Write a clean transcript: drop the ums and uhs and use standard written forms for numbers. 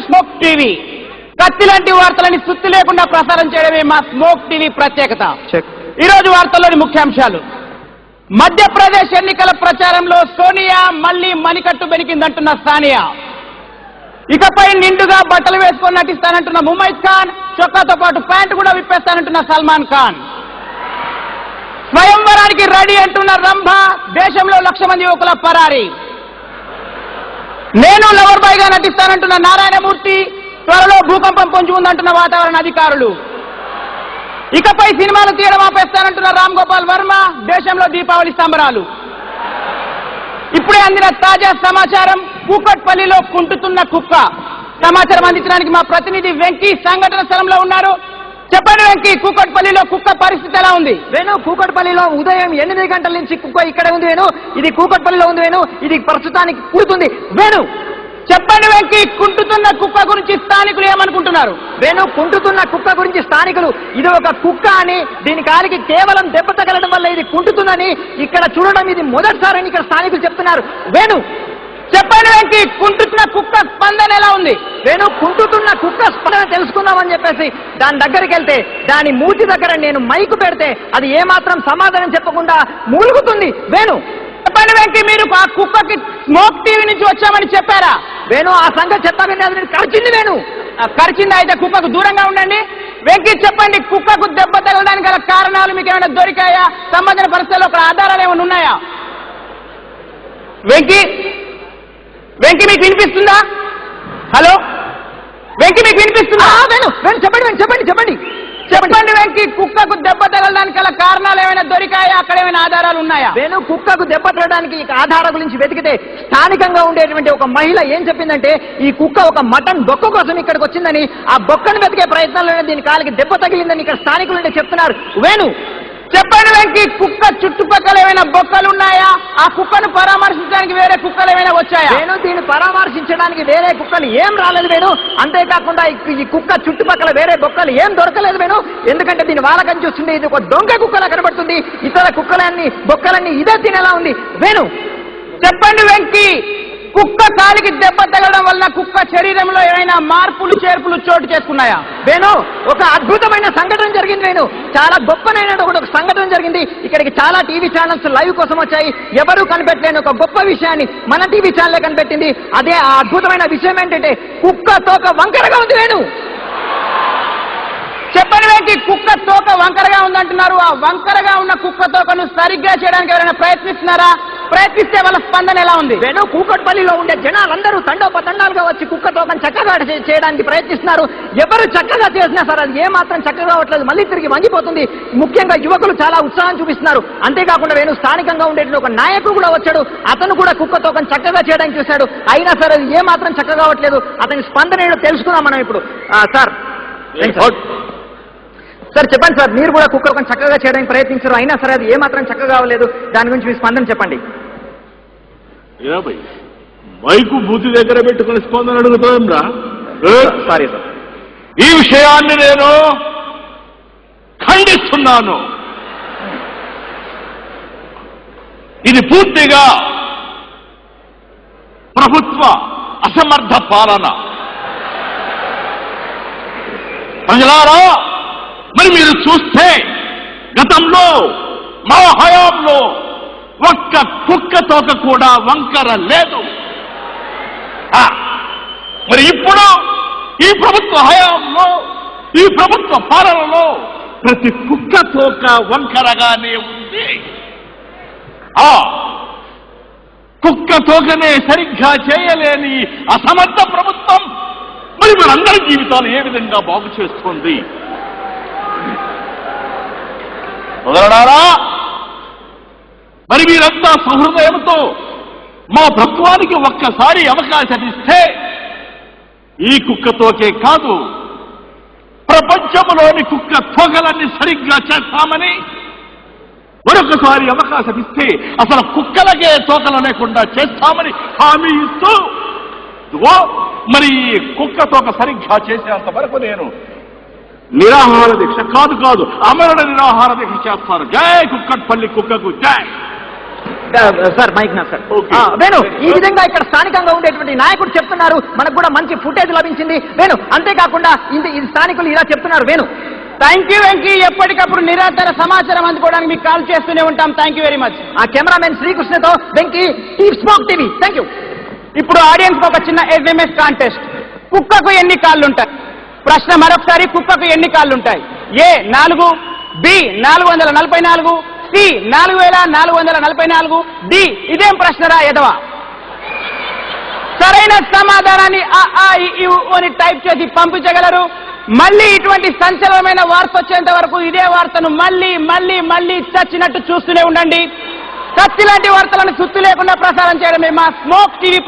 Smoke TV. కత్తి లాంటి వార్తలని సుత్తి లేకుండా ప్రసారం చేయడమే మా స్మోక్ టీవీ ప్రత్యేకత. ఈ రోజు వార్తల్లోని ముఖ్యాంశాలు. మధ్యప్రదేశ్ ఎన్నికల ప్రచారంలో సోనియా మళ్లీ మణికట్టు బెనికిందంటున్న సానియా. ఇకపై నిండుగా బట్టలు వేసుకొని నటిస్తానంటున్న ముమైత్ ఖాన్. చొక్కాతో పాటు ప్యాంటు కూడా విప్పేస్తానంటున్న సల్మాన్ ఖాన్. స్వయంవరానికి రెడీ అంటున్న రంభ. దేశంలో 1,00,000 మంది యువకుల పరారీ. నేను లవర్ బాయ్ గా నటిస్తానంటున్న నారాయణమూర్తి. త్వరలో భూకంపం పొంచి ఉందంటున్న వాతావరణ అధికారులు. ఇకపై సినిమాలు తీయడం ఆపేస్తానంటున్న రామ్ గోపాల్ వర్మ. దేశంలో దీపావళి సంబరాలు. ఇప్పుడే అందిన తాజా సమాచారం. కూకట్పల్లిలో కుంటుతున్న కుక్క. సమాచారం అందించడానికి మా ప్రతినిధి వెంకీ సంఘటన స్థలంలో ఉన్నారు. చెప్పండి వెంకీ, కూకట్పల్లిలో కుక్క పరిస్థితి ఎలా ఉంది? వేణు, కూకట్పల్లిలో ఉదయం 8 గంటల నుంచి కుక్క ఇక్కడే ఉంది వేణు. ఇది కూకట్పల్లిలో ఉంది వేణు. ఇది ప్రస్తుతానికి పుడుతుంది వేణు. చెప్పండి వెంకీ, కుంటుతున్న కుక్క గురించి స్థానికులు ఏమనుకుంటున్నారు? వేణు, కుంటుతున్న కుక్క గురించి స్థానికులు ఇది ఒక కుక్క అని, దీని కాలికి కేవలం దెబ్బ తగలడం వల్ల ఇది కుంటుతుందని ఇక్కడ చూడడం ఇది మొదటిసారని ఇక్కడ స్థానికులు చెప్తున్నారు వేణు. చెప్పండి వెంకీ, కుంటుతున్న కుక్క స్పందన ఎలా ఉంది? వేణు, కుంటుతున్న కుక్క స్పందన తెలుసుకుందామని చెప్పేసి దాని దగ్గరికి వెళ్తే దాని మూతి దగ్గర నేను మైకు పెడితే అది ఏమాత్రం సమాధానం చెప్పకుండా మూలుగుతుంది వేణు. చెప్పండి వెంకీ, మీరు ఆ కుక్కకి స్మోక్ టీవీ నుంచి వచ్చామని చెప్పారా? వేణు, ఆ సంగతి చెప్తామని అది కరిచింది వేణు. కరిచింది, అయితే కుక్కకు దూరంగా ఉండండి. వెంకీ చెప్పండి, కుక్కకు దెబ్బ తగలడానికి గల కారణాలు మీకు ఏమైనా దొరికాయా? సంబంధించిన పరిస్థితుల్లో ఒక ఆధారాలు ఏమైనా ఉన్నాయా? వెంకీ వెంకీ మీకు వినిపిస్తుందా? హలో వెంకీ, మీకు వినిపిస్తుందా? వేణు, వేణు చెప్పండి చెప్పండి చెప్పండి చెప్పండి వెంకీ, కుక్కకు దెబ్బ తగలడానికి గల కారణాలు ఏమైనా దొరికాయా? అక్కడ ఏమైనా ఆధారాలు ఉన్నాయా? వేణు, కుక్కకు దెబ్బ తగలడానికి ఆధారాల గురించి వెతికితే స్థానికంగా ఉండేటువంటి ఒక మహిళ ఏం చెప్పిందంటే ఈ కుక్క ఒక మటన్ బొక్క కోసం ఇక్కడికి వచ్చిందని, ఆ బొక్కను వెతికే ప్రయత్నంలోనే దీని కాలికి దెబ్బ తగిలిందని ఇక్కడ స్థానికులు చెప్తున్నారు వేణు. చెప్పండి వెంకీ, కుక్క చుట్టుపక్కల ఏమైనా బొక్కలు ఉన్నాయా? ఆ కుక్కను పరామర్శించడానికి వేరే కుక్కలు ఏమైనా వచ్చాయా? వేణు, దీన్ని పరామర్శించడానికి వేరే కుక్కలు ఏం రాలేదు వేణు. అంతేకాకుండా ఈ కుక్క చుట్టుపక్కల వేరే బొక్కలు ఏం దొరకలేదు వేణు. ఎందుకంటే దీని వాలకం చూస్తుంటే ఇది ఒక దొంగ కుక్కలా కనబడుతుంది. ఇతర కుక్కలన్నీ బొక్కలన్నీ ఇదే తినేలా ఉంది వేణు. చెప్పండి వెంకీ, కుక్క కాలికి దెబ్బ తగలడం వల్ల కుక్క శరీరంలో ఏమైనా మార్పులు చేర్పులు చోటు చేసుకున్నాయా? వేణు, ఒక అద్భుతమైన సంఘటన జరిగింది వేణు. చాలా గొప్పనైన ఒక సంఘటన జరిగింది. ఇక్కడికి చాలా టీవీ ఛానల్స్ లైవ్ కోసం వచ్చాయి. ఎవరూ కనిపెట్టలేని ఒక గొప్ప విషయాన్ని మన టీవీ ఛానలే కనిపెట్టింది. అదే ఆ అద్భుతమైన విషయం ఏంటంటే కుక్క తోక వంకరగా ఉంది వేణు. చెప్పండి వెంకీ, కుక్క తోక వంకరగా ఉందంటున్నారు. ఆ వంకరగా ఉన్న కుక్క తోకను సరిగ్గా చేయడానికి ఎవరైనా ప్రయత్నిస్తున్నారా? ప్రయత్నిస్తే వాళ్ళ స్పందన ఎలా ఉంది? వేణు, కూకట్పల్లిలో ఉండే జనాలందరూ తండోపతండాలుగా వచ్చి కుక్క తోకను చక్కగా చేయడానికి ప్రయత్నిస్తున్నారు. ఎవరు చక్కగా చేసినా సరే అది ఏమాత్రం చక్కగా అవ్వట్లేదు, మళ్ళీ తిరిగి వంగిపోతుంది. ముఖ్యంగా యువకులు చాలా ఉత్సాహం చూపిస్తున్నారు. అంతేకాకుండా వేణు, స్థానికంగా ఉండే ఒక నాయకుడు కూడా వచ్చాడు. అతను కూడా కుక్క తోకను చక్కగా చేయడానికి చూశాడు. అయినా సరే అది ఏమాత్రం చక్కగా అవ్వట్లేదు. అతని స్పందన ఏంటో తెలుసుకుందాం మనం ఇప్పుడు. సార్ సార్ చెప్పండి సార్, మీరు కూడా కుక్క తోకను చక్కగా చేయడానికి ప్రయత్నించారు, అయినా సరే అది ఏమాత్రం చక్కగా అవ్వలేదు. దాని గురించి మీ స్పందన చెప్పండి. మైకు బూతి దగ్గర పెట్టుకుని స్పందన అడుగుతాంరా? సారీ సార్, ఈ విషయాన్ని నేను ఖండిస్తున్నాను. ఇది పూర్తిగా ప్రభుత్వ అసమర్థ పాలన. ప్రజలారా, మరి మీరు చూస్తే గతంలో మా హయాంలో ఒక్క కుక్క తోక కూడా వంకర లేదు. మరి ఇప్పుడు ఈ ప్రభుత్వ హయాంలో, ఈ ప్రభుత్వ పాలనలో ప్రతి కుక్క తోక వంకరగానే ఉంది. కుక్క తోకనే సరిగ్గా చేయలేని అసమర్థ ప్రభుత్వం మరి మనందరి జీవితాలు ఏ విధంగా బాగు చేస్తుంది? వదలడారా, మరి మీరంతా సహృదయంతో మా ప్రభుత్వానికి ఒక్కసారి అవకాశం ఇస్తే ఈ కుక్క తోకే కాదు, ప్రపంచంలోని కుక్క తోకలన్నీ సరిగ్గా చేస్తామని మరొకసారి అవకాశం ఇస్తే అసలు కుక్కలకే తోకలు లేకుండా చేస్తామని హామీ ఇస్తూ మరి కుక్క తోక సరిగ్గా చేసేంత వరకు నేను నిరాహార దీక్ష కాదు అమరణ నిరాహార దీక్ష చేస్తారు. జై కుక్కట్పల్లి కుక్కకు జై. సార్ మైక్ నా సార్ Okay. వేణు ఈ విధంగా ఇక్కడ స్థానికంగా ఉండేటువంటి నాయకుడు చెప్తున్నారు, మనకు కూడా మంచి ఫుటేజ్ లభించింది వేణు. అంతేకాకుండా ఇది స్థానికులు ఇలా చెప్తున్నారు వేణు. థ్యాంక్ యూ వెంకీ, ఎప్పటికప్పుడు నిరంతర సమాచారం అందుకోవడానికి మీకు కాల్ చేస్తూనే ఉంటాం. Thank you very much. ఆ కెమెరామెన్ శ్రీకృష్ణతో Venky, smoke TV. Thank you. ఇప్పుడు ఆడియన్స్ ఒక చిన్న SMS కాంటెస్ట్. కుక్కకు ఎన్ని కాళ్ళుంటాయి? ప్రశ్న మరొకసారి, కుక్కకు ఎన్ని కాళ్ళుంటాయి? A 4, B 444, C 4444, D ఇదేం ప్రశ్నరా ఎదవా? సరైన సమాధానాన్ని అని టైప్ చేసి పంపించగలరు. మళ్ళీ ఇటువంటి సంచలనమైన వార్త వచ్చేంత వరకు ఇదే వార్తను మళ్ళీ మళ్ళీ మళ్ళీ చచ్చినట్టు చూస్తూనే ఉండండి. చచ్చిలాంటి వార్తలను సుత్తు లేకుండా ప్రసారం చేయడమే మా స్మోక్ టీవీ